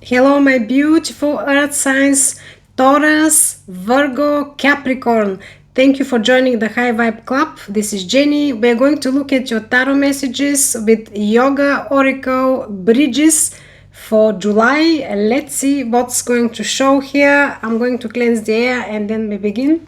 Hello, my beautiful earth signs, Taurus, Virgo, Capricorn. Thank you for joining the High Vibe Club. This is Jenny. We're going to look at your tarot messages with Yoga Oracle Bridges for July. Let's see what's going to show here. I'm going to cleanse the air and then we begin.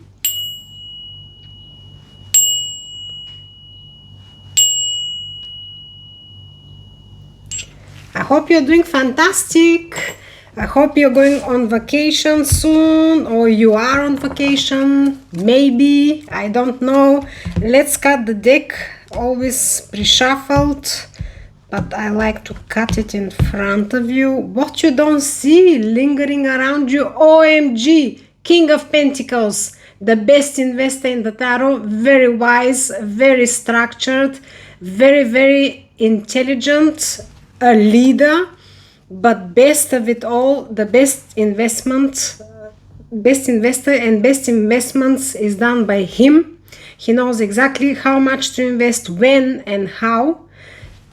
I hope you're doing fantastic. I hope you're going on vacation soon, or you are on vacation, maybe, I don't know. Let's cut the deck, always pre-shuffled, but I like to cut it in front of you. What you don't see lingering around you, OMG, King of Pentacles, the best investor in the tarot, very wise, very structured, very, very intelligent, a leader, but best of it all, the best investor and best investments is done by him. He knows exactly how much to invest, when and how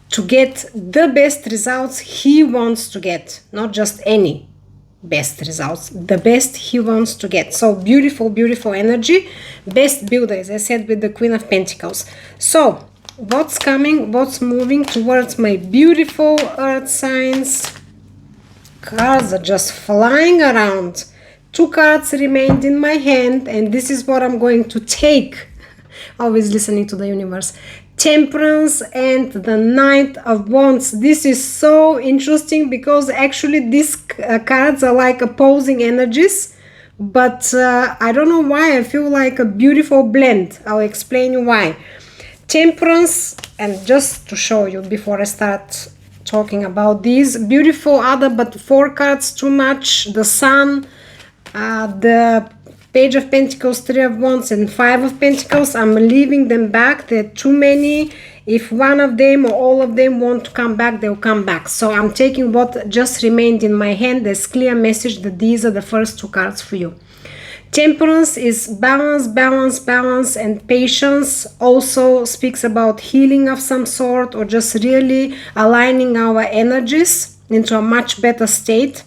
to get the best results he wants to get, not just any best results, the best he wants to get. So beautiful, beautiful energy, best builder, as I said, with the Queen of Pentacles. So what's coming, what's moving towards my beautiful earth signs? Cards are just flying around. 2 cards remained in my hand, and this is what I'm going to take. Always listening to the universe. Temperance and the Knight of Wands. This is so interesting because actually these cards are like opposing energies, but I don't know why. I feel like a beautiful blend. I'll explain you why. Temperance, and just to show you before I start talking about these, beautiful other, but 4 cards too much. The Sun, the Page of Pentacles, 3 of Wands, and 5 of Pentacles. I'm leaving them back. There are too many. If one of them or all of them want to come back, they'll come back. So I'm taking what just remained in my hand. There's clear message that these are the first 2 cards for you. Temperance is balance, balance, balance, and patience. Also speaks about healing of some sort, or just really aligning our energies into a much better state.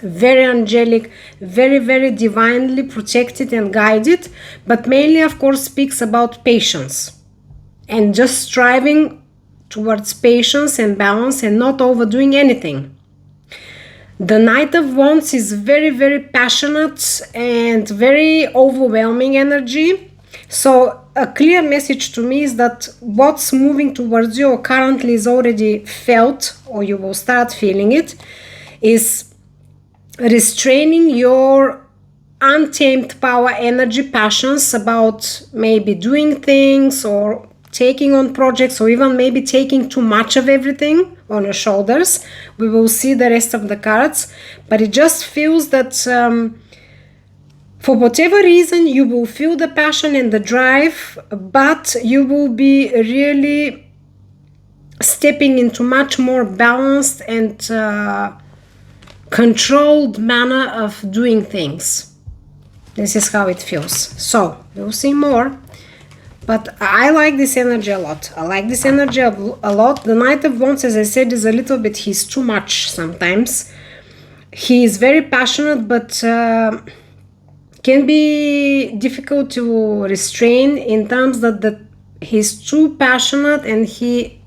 Very angelic, very, very divinely protected and guided, but mainly, of course, speaks about patience and just striving towards patience and balance and not overdoing anything. The Knight of Wands is very, very passionate and very overwhelming energy. So a clear message to me is that what's moving towards you or currently is already felt, or you will start feeling it, is restraining your untamed power, energy, passions about maybe doing things or taking on projects, or even maybe taking too much of everything on your shoulders. We will see the rest of the cards, but it just feels that for whatever reason you will feel the passion and the drive, but you will be really stepping into much more balanced and controlled manner of doing things. This is how it feels. So we'll see more. But I like this energy a lot. I like this energy a lot. The Knight of Wands, as I said, is a little bit, he's too much sometimes. He is very passionate, but can be difficult to restrain in terms that he's too passionate and he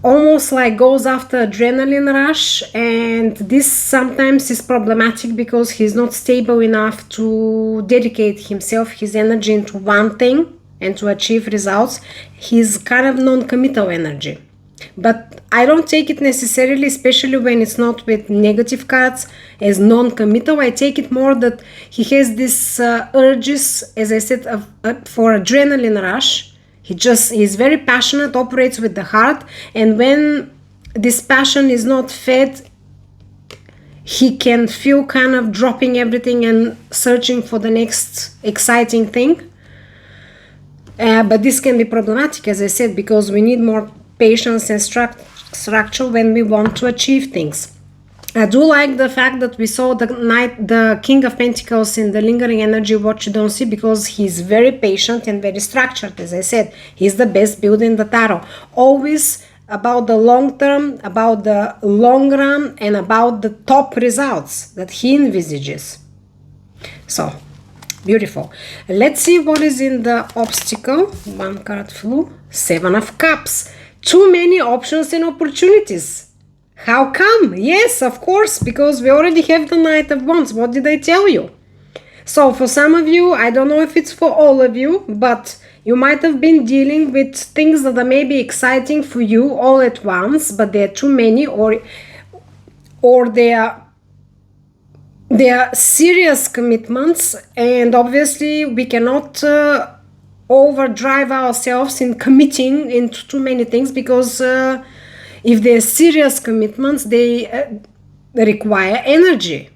almost like goes after adrenaline rush, and this sometimes is problematic because he's not stable enough to dedicate himself, his energy into one thing and to achieve results. He's kind of non-committal energy, but I don't take it necessarily, especially when it's not with negative cards, as non-committal. I take it more that he has this urges, as I said, for adrenaline rush. He's very passionate, operates with the heart, and when this passion is not fed, he can feel kind of dropping everything and searching for the next exciting thing. But this can be problematic, as I said, because we need more patience and structure when we want to achieve things. I do like the fact that we saw the King of Pentacles in the lingering energy, what you don't see, because he's very patient and very structured. As I said, he's the best builder in the tarot. Always about the long term, about the long run, and about the top results that he envisages. So, beautiful. Let's see what is in the obstacle. One card flew. 7 of Cups. Too many options and opportunities. How come? Yes, of course, because we already have the Knight of Wands. What did I tell you? So for some of you, I don't know if it's for all of you, but you might have been dealing with things that are maybe exciting for you all at once, but there are too many, or they are serious commitments, and obviously we cannot overdrive ourselves in committing into too many things, because if they're serious commitments, they require energy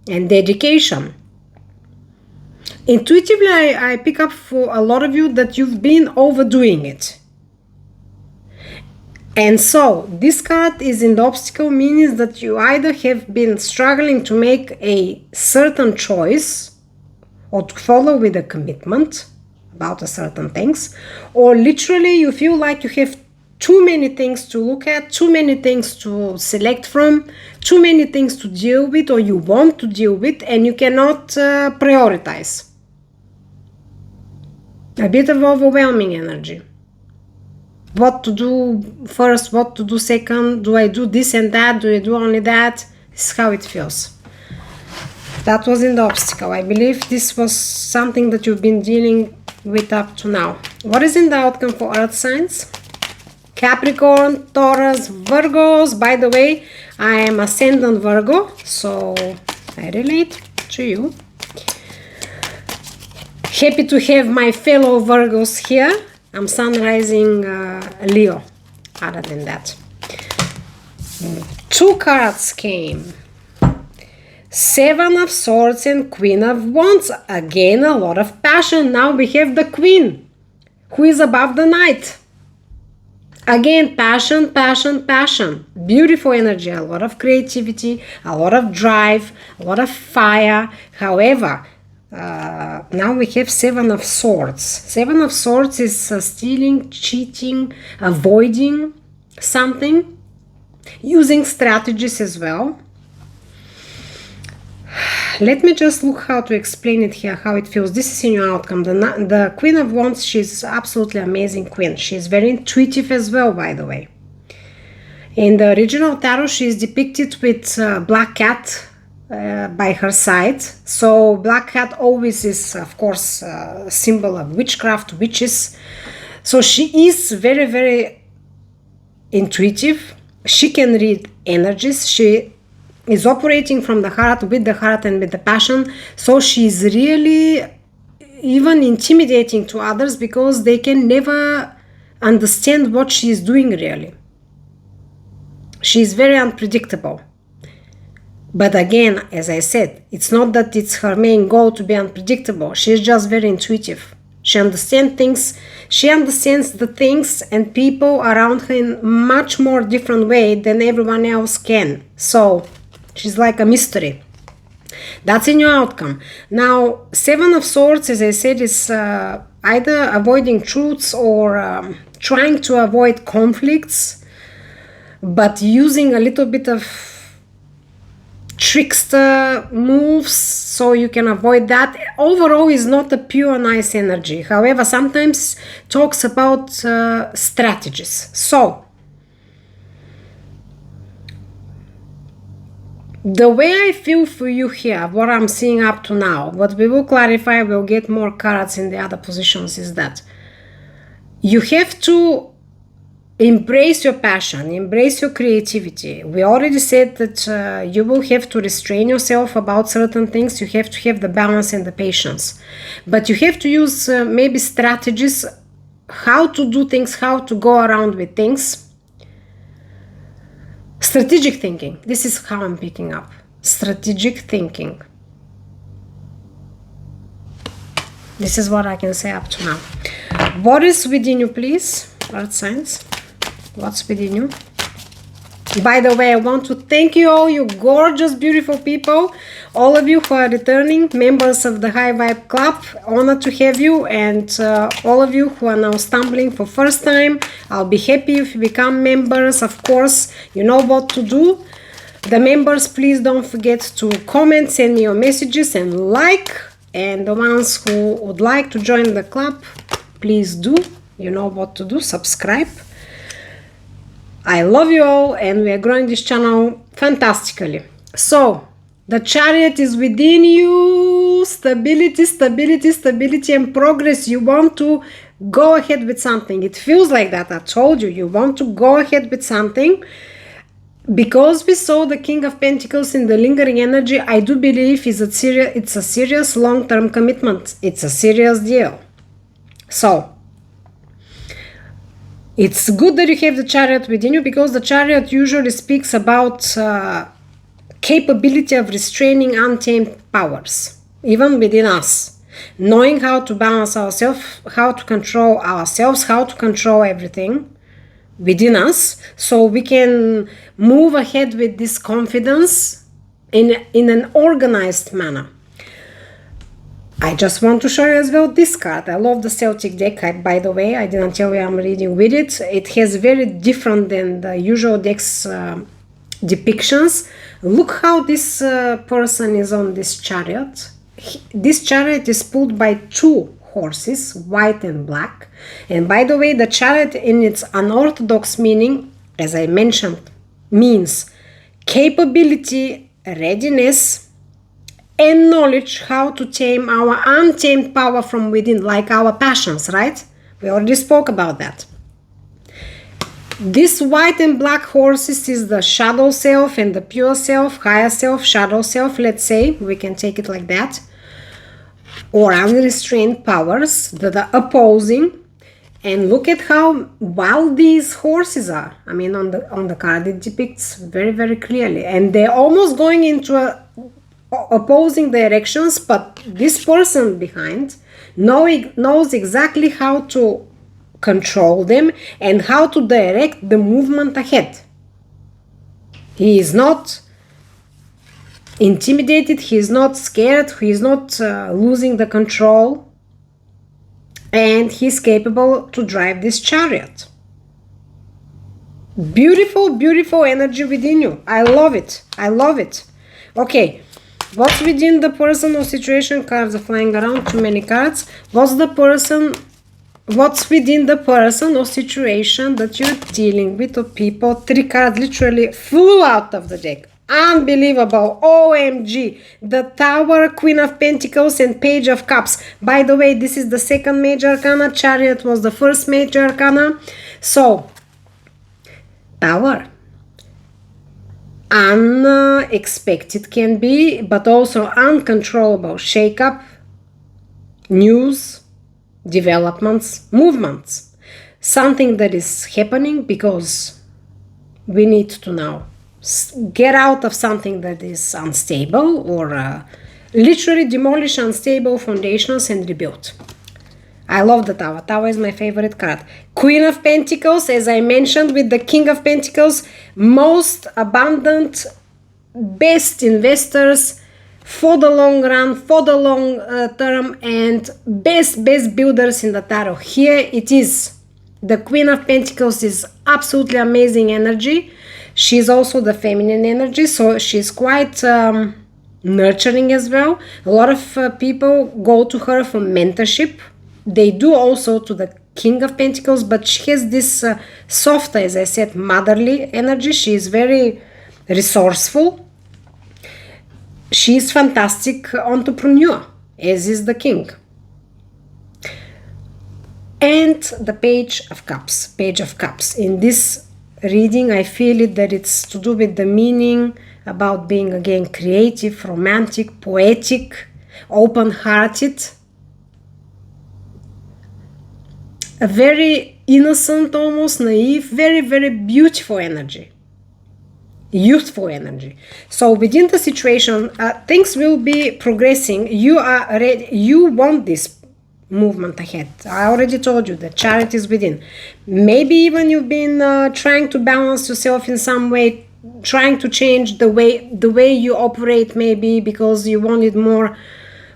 and dedication. Intuitively, I pick up for a lot of you that you've been overdoing it. And so, this card is in the obstacle, means that you either have been struggling to make a certain choice or to follow with a commitment about a certain things, or literally you feel like you have too many things to look at, too many things to select from, too many things to deal with, or you want to deal with, and you cannot prioritize. A bit of overwhelming energy. What to do first, what to do second, do I do this and that, do I do only that? This is how it feels. That was in the obstacle. I believe this was something that you've been dealing with up to now. What is in the outcome for Earth signs? Capricorn, Taurus, Virgos. By the way, I am ascendant Virgo, so I relate to you. Happy to have my fellow Virgos here. I'm sun rising Leo. Other than that, 2 cards came. 7 of Swords and Queen of Wands. Again, a lot of passion. Now we have the Queen, who is above the Knight. Again, passion, passion, passion. Beautiful energy, a lot of creativity, a lot of drive, a lot of fire. However, now we have 7 of Swords. 7 of Swords is stealing, cheating, avoiding something, using strategies as well. Let me just look how to explain it here, how it feels. This is in your outcome. The Queen of Wands, she's absolutely amazing queen. She's very intuitive as well, by the way. In the original tarot, she is depicted with black cat by her side. So black cat always is, of course, a symbol of witchcraft, witches. So she is very, very intuitive. She can read energies. She is operating from the heart, with the heart and with the passion. So she is really even intimidating to others, because they can never understand what she is doing really. She is very unpredictable. But again, as I said, it's not that it's her main goal to be unpredictable. She's just very intuitive. She understands things. She understands the things and people around her in much more different way than everyone else can. So she's like a mystery. That's in your outcome. Now, 7 of Swords, as I said, is either avoiding truths or trying to avoid conflicts, but using a little bit of trickster moves so you can avoid that. Overall is not a pure nice energy. However, sometimes talks about strategies. So the way I feel for you here, what I'm seeing up to now, what we will clarify, we'll get more cards in the other positions, is that you have to embrace your passion, embrace your creativity. We already said that you will have to restrain yourself about certain things. You have to have the balance and the patience. But you have to use maybe strategies, how to do things, how to go around with things. Strategic thinking. This is how I'm picking up. Strategic thinking. This is what I can say up to now. What is within you, please? Earth signs. What's within you? By the way, I want to thank you all, you gorgeous, beautiful people, all of you who are returning members of the High Vibe Club. Honored to have you, and all of you who are now stumbling for first time. I'll be happy if you become members. Of course, you know what to do. The members, please don't forget to comment, send me your messages, and like. And the ones who would like to join the club, please do. You know what to do. Subscribe. I love you all, and we are growing this channel fantastically. So, the Chariot is within you. Stability, stability, stability, and progress. You want to go ahead with something. It feels like that. I told you. You want to go ahead with something. Because we saw the King of Pentacles in the lingering energy, I do believe it's a serious long-term commitment. It's a serious deal. So, it's good that you have the Chariot within you, because the Chariot usually speaks about capability of restraining untamed powers, even within us. Knowing how to balance ourselves, how to control ourselves, how to control everything within us, so we can move ahead with this confidence in an organized manner. I just want to show you as well this card. I love the Celtic deck, by the way. I didn't tell you I'm reading with it. It has very different than the usual deck's depictions. Look how this person is on this chariot. This chariot is pulled by two horses, white and black. And by the way, the chariot in its unorthodox meaning, as I mentioned, means capability, readiness, and knowledge how to tame our untamed power from within, like our passions, right? We already spoke about that. This white and black horses is the shadow self and the pure self, higher self, shadow self, let's say. We can take it like that. Or unrestrained powers that are opposing. And look at how wild these horses are. I mean, on the card it depicts very, very clearly. And they're almost going into opposing directions, but this person behind knows exactly how to control them and how to direct the movement ahead. He is not intimidated, he is not scared, he is not losing the control, and he's capable to drive this chariot. Beautiful, beautiful energy within you. I love it. I love it. Okay. What's within the person or situation? Cards are flying around, too many cards. What's within the person or situation that you're dealing with, or people? 3 cards literally flew out of the deck. Unbelievable. OMG. The Tower, Queen of Pentacles, and Page of Cups. By the way, this is the second major arcana. Chariot was the first major arcana. So, Tower. Unexpected can be, but also uncontrollable shake-up, news, developments, movements. Something that is happening because we need to now get out of something that is unstable, or literally demolish unstable foundations and rebuild. I love the Tower. Tower is my favorite card. Queen of Pentacles, as I mentioned, with the King of Pentacles, most abundant, best investors for the long run, for the long term, and best builders in the tarot. Here it is. The Queen of Pentacles is absolutely amazing energy. She's also the feminine energy, so she's quite nurturing as well. A lot of people go to her for mentorship. They do also to the King of Pentacles, but she has this soft, as I said, motherly energy. She is very resourceful. She is fantastic entrepreneur, as is the King. And the Page of Cups. Page of Cups. In this reading, I feel it that it's to do with the meaning about being, again, creative, romantic, poetic, open-hearted. A very innocent, almost naive, very, very beautiful energy. Youthful energy. So within the situation, things will be progressing. You are ready. You want this movement ahead. I already told you that Chariot is within. Maybe even you've been trying to balance yourself in some way, trying to change the way you operate, maybe because you wanted more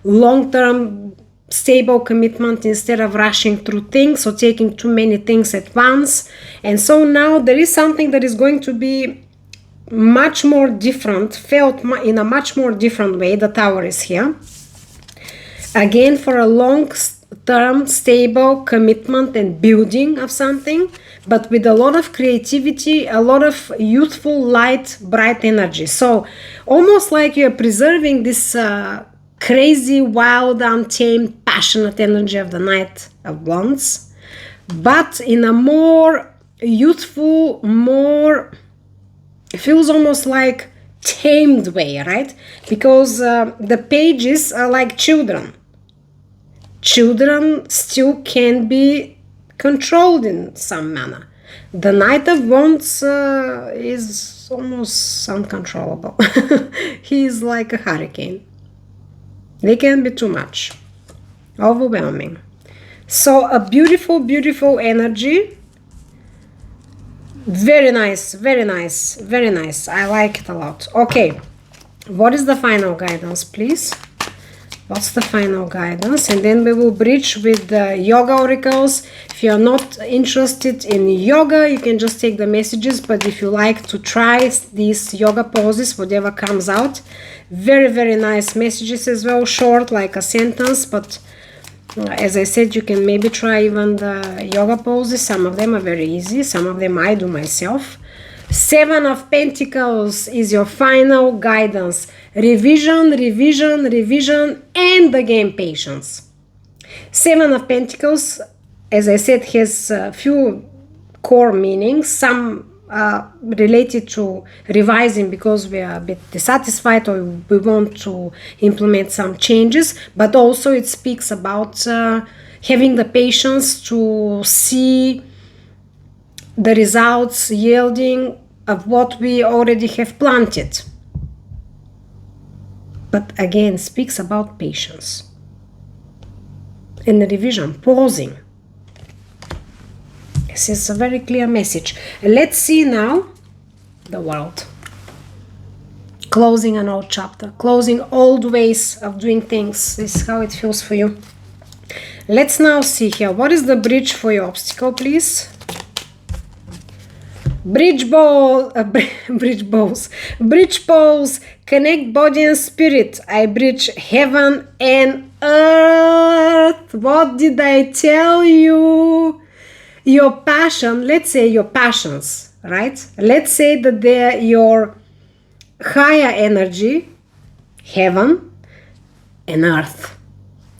long-term stable commitment instead of rushing through things or taking too many things at once. And so now there is something that is going to be much more different, felt in a much more different way. The Tower is here again for a long-term stable commitment and building of something, but with a lot of creativity, a lot of youthful, light, bright energy. So almost like you're preserving this crazy, wild, untamed, passionate energy of the Knight of Wands, but in a more youthful, more, it feels almost like tamed way, right? Because the pages are like children. Children still can be controlled in some manner. The Knight of Wands is almost uncontrollable. He is like a hurricane. They can be too much, overwhelming. So a beautiful, beautiful energy. Very nice, very nice, very nice. I like it a lot. Okay, what is the final guidance, please? What's the final guidance? And then we will bridge with the yoga oracles. If you're not interested in yoga, you can just take the messages. But if you like to try these yoga poses, whatever comes out, very, very nice messages as well. Short, like a sentence. But as I said, you can maybe try even the yoga poses. Some of them are very easy. Some of them I do myself. Seven of Pentacles is your final guidance. Revision, revision, revision, and again patience. Seven of Pentacles, as I said, has a few core meanings. Some related to revising because we are a bit dissatisfied or we want to implement some changes. But also it speaks about having the patience to see the results yielding of what we already have planted. But again, speaks about patience and the revision, pausing. This is a very clear message. Let's see now the world. Closing an old chapter, closing old ways of doing things. This is how it feels for you. Let's now see here. What is the bridge for your obstacle, please? Bridge balls, connect body and spirit. I bridge heaven and earth. What did I tell you? Your passion, let's say your passions, right? Let's say that they're your higher energy, heaven and earth.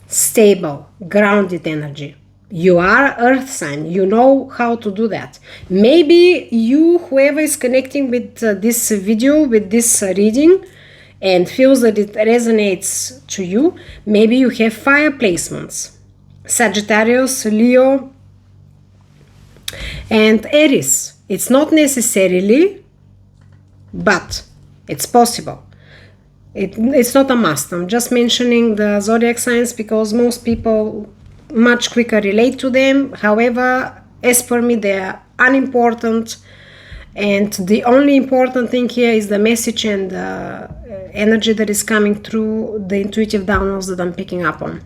Stable, grounded energy. You are earth sign. You know how to do that. Maybe you, whoever is connecting with this video, with this reading, and feels that it resonates to you, maybe you have fire placements. Sagittarius, Leo, and Aries. It's not necessarily, but it's possible. It's not a must. I'm just mentioning the zodiac signs because most people much quicker relate to them. However, as per me, they are unimportant, and the only important thing here is the message and the energy that is coming through the intuitive downloads that I'm picking up on.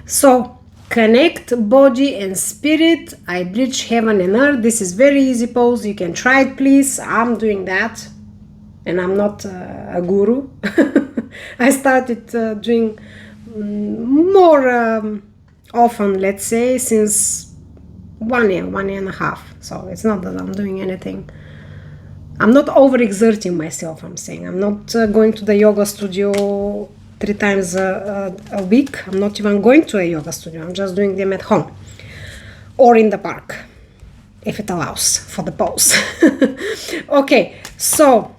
So connect body and spirit. I bridge heaven and earth. This is very easy pose. You can try it, please. I'm doing that, and I'm not a guru. I started doing more often, let's say, since 1 year and a half. So it's not that I'm doing anything. I'm not overexerting myself, I'm saying. I'm not going to the yoga studio 3 times a week. I'm not even going to a yoga studio. I'm just doing them at home or in the park, if it allows for the pose. Okay, so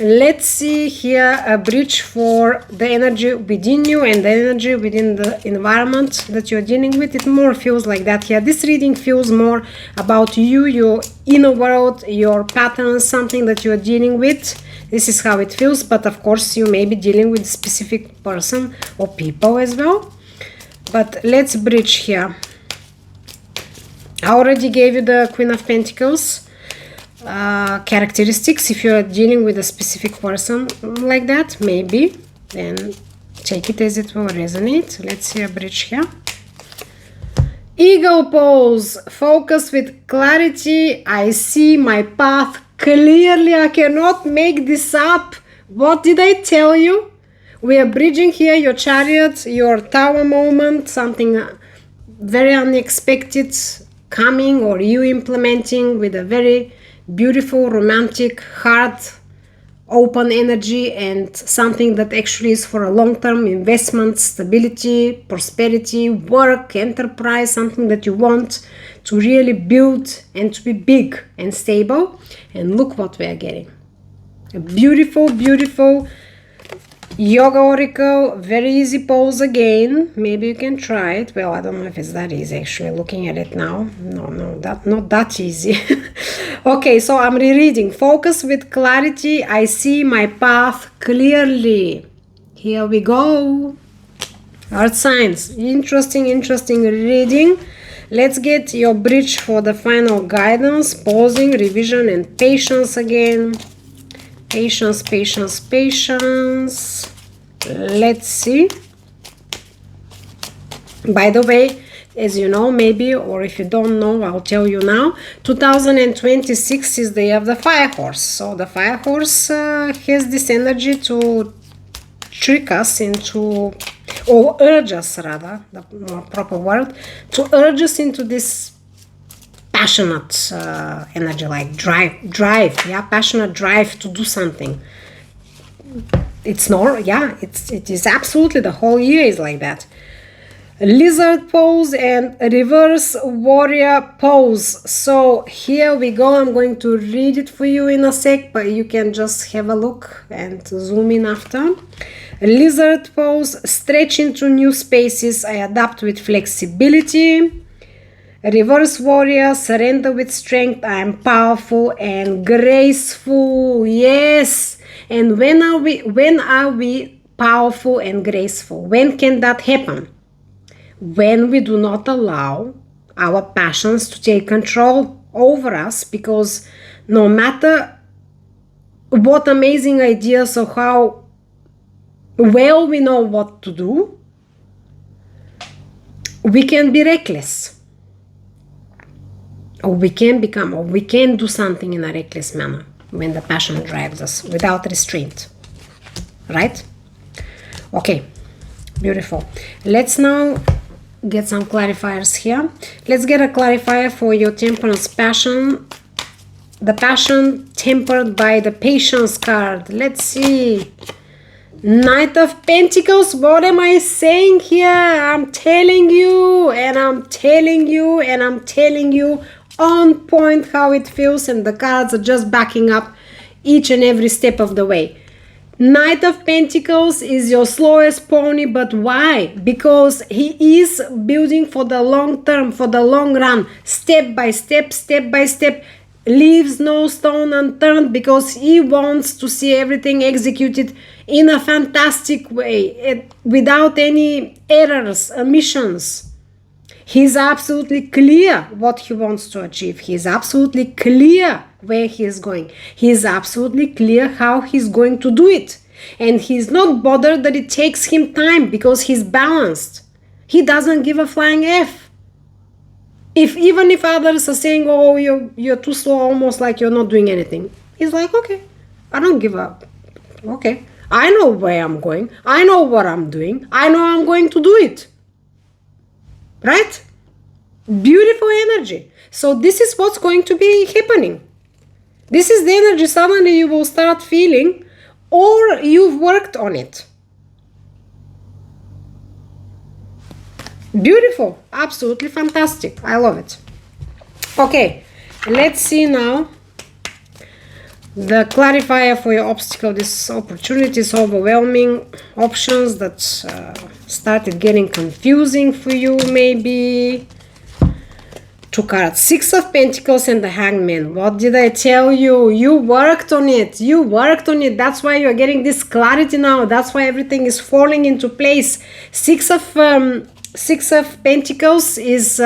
let's see here a bridge for the energy within you and the energy within the environment that you're dealing with. It more feels like that here. This reading feels more about you, your inner world, your patterns, something that you're dealing with. This is how it feels, but of course you may be dealing with a specific person or people as well. But let's bridge here. I already gave you the Queen of Pentacles. characteristics. If you're dealing with a specific person like that, maybe, then take it as it will resonate. Let's see a bridge here. Eagle pose, focus with clarity. I see my path clearly. I cannot make this up. What did I tell you? We are bridging here your chariot, your tower moment, something very unexpected coming or you implementing with a very beautiful, romantic, heart, open energy, and something that actually is for a long-term investment, stability, prosperity, work, enterprise, something that you want to really build and to be big and stable. And look what we are getting. A beautiful, beautiful yoga oracle, very easy pose again. Maybe you can try it. Well, I don't know if it's that easy actually looking at it now. No, not that easy. Okay, so I'm rereading. Focus with clarity. I see my path clearly. Here we go. Earth signs. Interesting reading. Let's get your bridge for the final guidance. Pausing, revision, and patience again. Patience. Let's see. By the way, as you know, maybe, or if you don't know, I'll tell you now, 2026 is the year of the fire horse. So the fire horse has this energy to trick us into, or urge us rather, the more proper word, to urge us into this passionate energy, like drive, yeah, passionate drive to do something. It's not, yeah, it is absolutely, the whole year is like that. Lizard pose and reverse warrior pose. So here we go. I'm going to read it for you in a sec, but you can just have a look and zoom in after. Lizard pose, stretch into new spaces. I adapt with flexibility. Reverse warrior, surrender with strength. I am powerful and graceful. Yes. And when are we powerful and graceful? When can that happen? When we do not allow our passions to take control over us, because no matter what amazing ideas or how well we know what to do, we can be reckless, or we can do something in a reckless manner when the passion drives us without restraint, right? Okay, beautiful. Let's now get some clarifiers here. Let's get a clarifier for your temperance passion. The passion tempered by the patience card. Let's see. Knight of Pentacles. What am I saying here? I'm telling you, and I'm telling you, and I'm telling you on point how it feels, and the cards are just backing up each and every step of the way. Knight of Pentacles is your slowest pony, but why? Because he is building for the long term, for the long run, step by step, leaves no stone unturned, because he wants to see everything executed in a fantastic way, without any errors, omissions. He's absolutely clear what he wants to achieve. He's absolutely clear where he is going. He's absolutely clear how he's going to do it. And he's not bothered that it takes him time, because he's balanced. He doesn't give a flying F. Even if others are saying, oh, you're too slow, almost like you're not doing anything. He's like, okay, I don't give up. Okay, I know where I'm going. I know what I'm doing. I know I'm going to do it. Right? Beautiful energy. So this is what's going to be happening. This is the energy suddenly you will start feeling, or you've worked on it. Beautiful. Absolutely fantastic. I love it. Okay, let's see now the clarifier for your obstacle. This opportunity is overwhelming. Options that started getting confusing for you, maybe. Two cards, Six of Pentacles and the Hangman. What did I tell you? You worked on it. You worked on it. That's why you're getting this clarity now. That's why everything is falling into place. Six of Pentacles is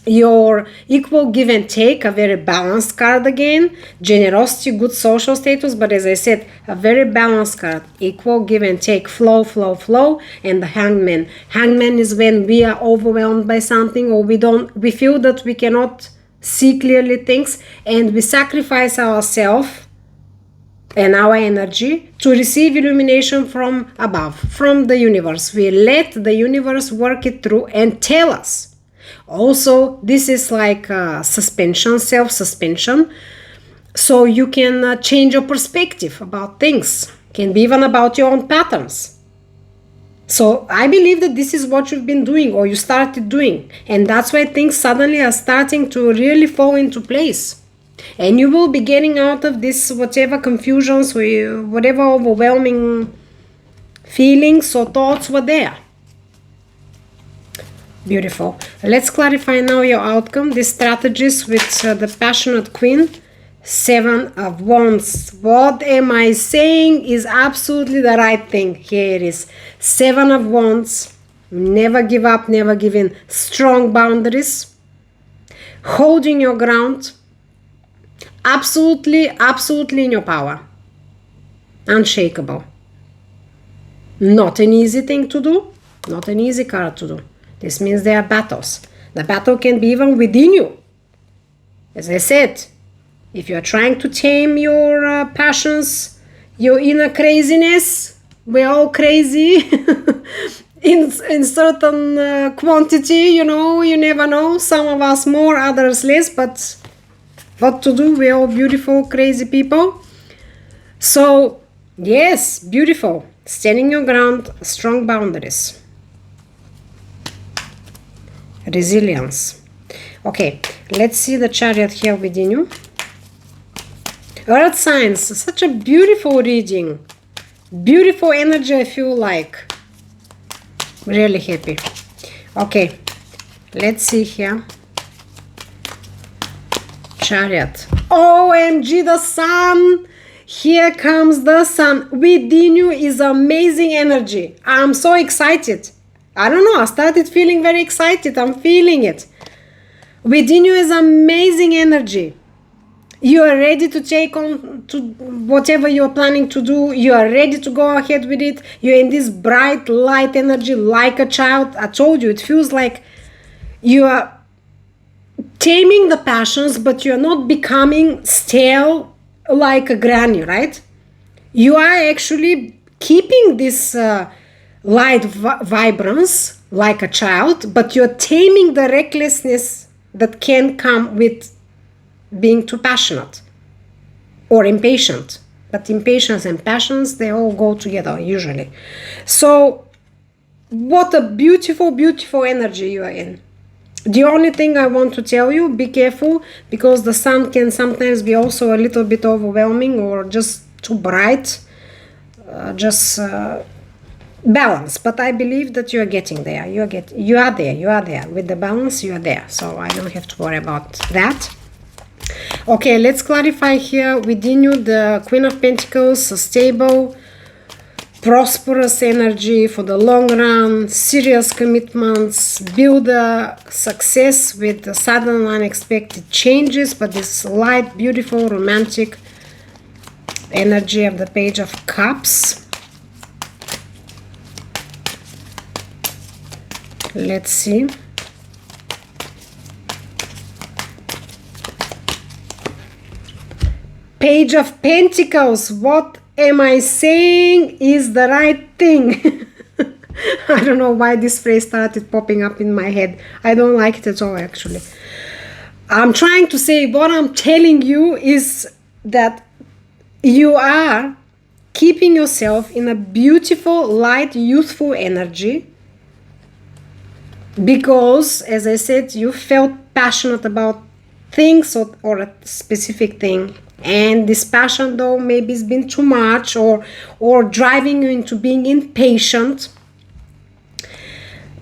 your equal give and take, a very balanced card again. Generosity, good social status, but as I said, a very balanced card. Equal give and take, flow, flow, flow. And the Hangman. Hangman is when we are overwhelmed by something, or we feel that we cannot see clearly things, and we sacrifice ourselves and our energy to receive illumination from above, from the universe. We let the universe work it through and tell us. Also, this is like suspension, self-suspension, so you can change your perspective about things. Can be even about your own patterns. So I believe that this is what you've been doing, or you started doing, and that's why things suddenly are starting to really fall into place. And you will be getting out of this whatever confusions or whatever overwhelming feelings or thoughts were there. Beautiful. Let's clarify now your outcome. These strategies with the passionate queen. 7 of Wands. What am I saying is absolutely the right thing. Here it is. 7 of Wands. Never give up, never give in. Strong boundaries. Holding your ground. Absolutely, absolutely in your power. Unshakable. Not an easy thing to do. Not an easy card to do. This means there are battles. The battle can be even within you. As I said, if you are trying to tame your passions, your inner craziness, we're all crazy in certain quantity, you know, you never know. Some of us more, others less, but what to do? We're all beautiful, crazy people. So, yes, beautiful. Standing your ground, strong boundaries. Resilience. Okay, let's see the Chariot here within you. Earth signs, such a beautiful reading. Beautiful energy, I feel like. Really happy. Okay, let's see here. Chariot. OMG, the sun. Here comes the sun. Within you is amazing energy. I'm so excited. I don't know, I started feeling very excited. I'm feeling it. Within you is amazing energy. You are ready to take on to whatever you're planning to do. You are ready to go ahead with it. You're in this bright light energy like a child. I told you, it feels like you are taming the passions, but you're not becoming stale like a granny, right? You are actually keeping this light vibrance like a child, but you're taming the recklessness that can come with being too passionate or impatient. But impatience and passions, they all go together usually. So what a beautiful, beautiful energy you are in. The only thing I want to tell you, be careful, because the sun can sometimes be also a little bit overwhelming or just too bright. Balance, but I believe that you are getting there. You are there. With the balance, you are there. So I don't have to worry about that. Okay, let's clarify here within you the Queen of Pentacles, a stable, prosperous energy for the long run, serious commitments, build a success with the sudden unexpected changes, but this light, beautiful, romantic energy of the Page of Cups. Let's see. Page of Pentacles. What am I saying is the right thing? I don't know why this phrase started popping up in my head. I don't like it at all, actually. I'm trying to say, what I'm telling you is that you are keeping yourself in a beautiful, light, youthful energy. Because, as I said, you felt passionate about things or a specific thing. And this passion, though, maybe it's been too much or driving you into being impatient.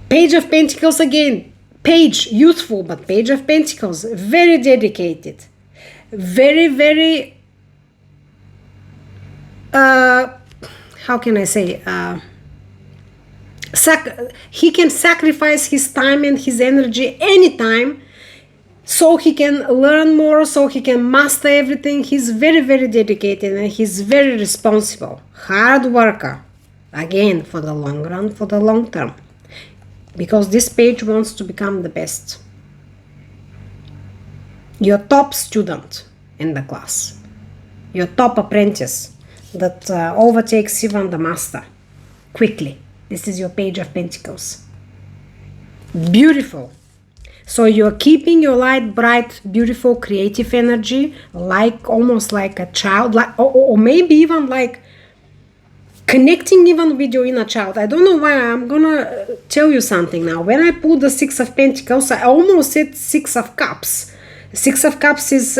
Page of Pentacles again. Page, youthful, but Page of Pentacles. Very dedicated. Very, very... how can I say... he can sacrifice his time and his energy anytime. so he can learn more, so he can master everything. He's very, very dedicated and he's very responsible. Hard worker. Again, for the long run, for the long term. Because this page wants to become the best. Your top student in the class. Your top apprentice that overtakes even the master quickly. This is your Page of Pentacles. Beautiful. So you're keeping your light, bright, beautiful, creative energy, like almost like a child, like, or maybe even like connecting even with your inner child. I don't know why. I'm gonna tell you something now. When I pulled the Six of Pentacles, I almost said Six of Cups. Six of Cups is,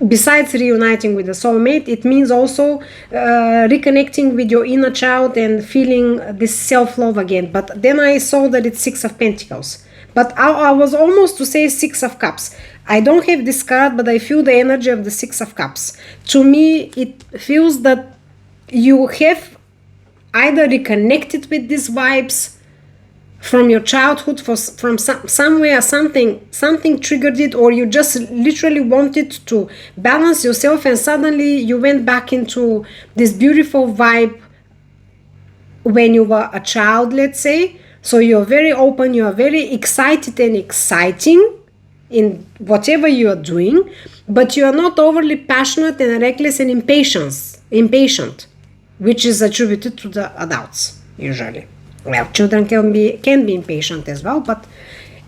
besides reuniting with the soulmate, it means also reconnecting with your inner child and feeling this self-love again. But then I saw that it's Six of Pentacles. But I was almost to say Six of Cups. I don't have this card, but I feel the energy of the Six of Cups. To me, it feels that you have either reconnected with these vibes from your childhood, from somewhere, something triggered it, or you just literally wanted to balance yourself and suddenly you went back into this beautiful vibe when you were a child, let's say. So you're very open, you are very excited and exciting in whatever you are doing, but you are not overly passionate and reckless and impatient, which is attributed to the adults usually. Well, children can be impatient as well, but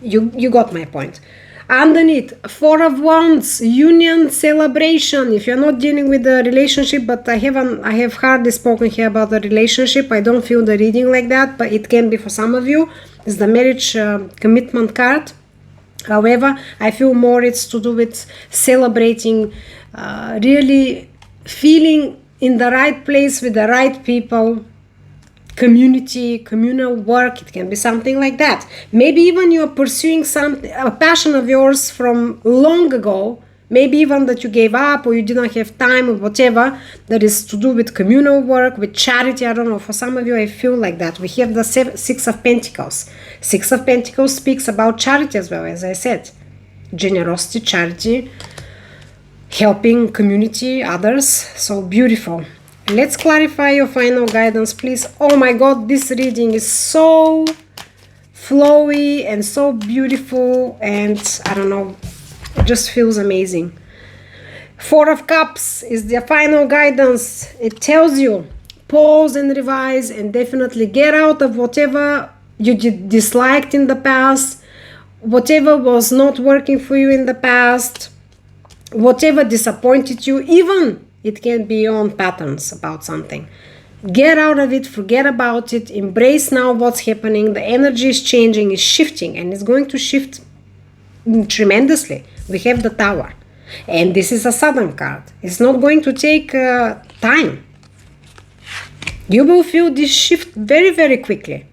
you got my point. Underneath, Four of Wands, union, celebration. If you're not dealing with the relationship, but I have hardly spoken here about the relationship. I don't feel the reading like that, but it can be for some of you. It's the marriage commitment card. However, I feel more it's to do with celebrating, really feeling in the right place with the right people, community, communal work. It can be something like that. Maybe even you are pursuing a passion of yours from long ago, maybe even that you gave up or you did not have time or whatever, that is to do with communal work, with charity. I don't know, for some of you I feel like that. We have the Six of Pentacles. Six of Pentacles speaks about charity as well, as I said. Generosity, charity, helping community, others. So beautiful. Let's clarify your final guidance, please. Oh my god, this reading is so flowy and so beautiful, and I don't know, it just feels amazing. Four of Cups is the final guidance. It tells you pause and revise and definitely get out of whatever you disliked in the past, whatever was not working for you in the past, whatever disappointed you. Even it can be your own patterns about something. Get out of it, forget about it, embrace now what's happening. The energy is changing, is shifting, and it's going to shift tremendously. We have the Tower, and this is a Southern card. It's not going to take time. You will feel this shift very, very quickly.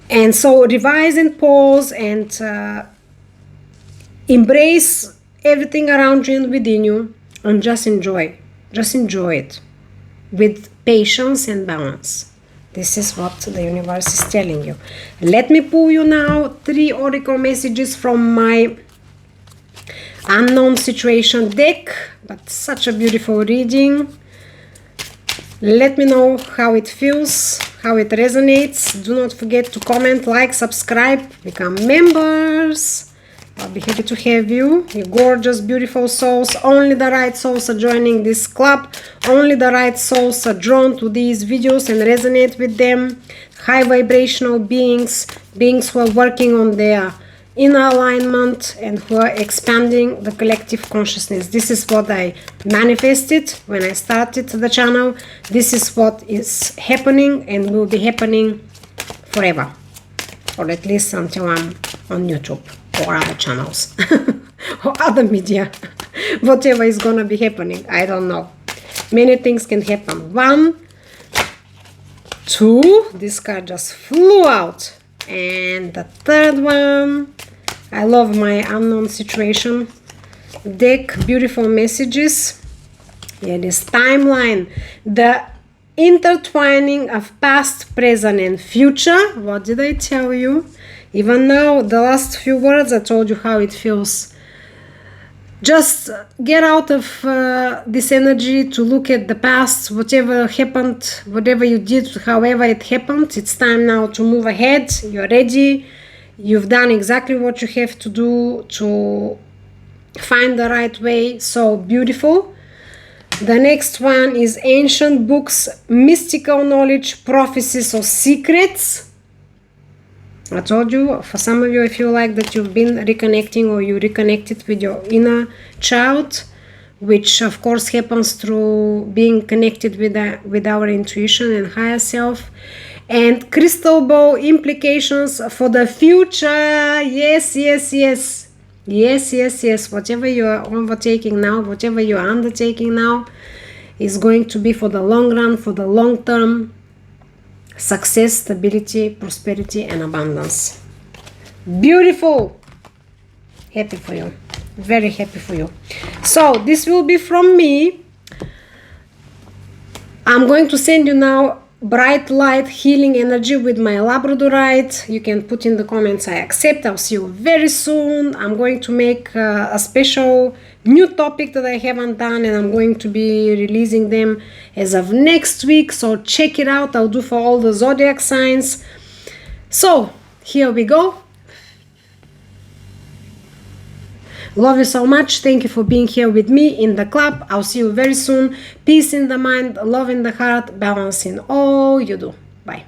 And so revise and pause and embrace everything around you and within you. And just enjoy it with patience and balance. This is what the universe is telling you. Let me pull you now 3 oracle messages from my unknown situation deck, but such a beautiful reading. Let me know how it feels, how it resonates. Do not forget to comment, like, subscribe, become members. I'll be happy to have you. You gorgeous, beautiful souls. Only the right souls are joining this club. Only the right souls are drawn to these videos and resonate with them. High vibrational beings who are working on their inner alignment and who are expanding the collective consciousness. This is what I manifested when I started the channel. This is what is happening and will be happening forever, or at least until I'm on YouTube or other channels or other media. Whatever is gonna be happening, I don't know. Many things can happen. 1, 2, this card just flew out, and the third one. I love my unknown situation deck. Beautiful messages. Here is timeline, the intertwining of past, present and future. What did I tell you? Even now, the last few words, I told you how it feels. Just get out of this energy to look at the past, whatever happened, whatever you did, however it happened. It's time now to move ahead. You're ready. You've done exactly what you have to do to find the right way. So beautiful. The next one is ancient books, mystical knowledge, prophecies or secrets. I told you, for some of you, I feel like that you've been reconnecting or you reconnected with your inner child, which of course happens through being connected with our intuition and higher self. And crystal ball implications for the future. Yes, yes, yes. Yes, yes, yes. Whatever you are undertaking now, whatever you are undertaking now is going to be for the long run, for the long term. Success, stability, prosperity, and abundance. Beautiful. Happy for you. Very happy for you. So this will be from me. I'm going to send you now bright light healing energy with my labradorite. You can put in the comments I accept. I'll see you very soon. I'm going to make a special new topic that I haven't done, and I'm going to be releasing them as of next week, so check it out. I'll do for all the zodiac signs. So here we go. Love you so much. Thank you for being here with me in the club. I'll see you very soon. Peace in the mind, love in the heart, balance in all you do. Bye.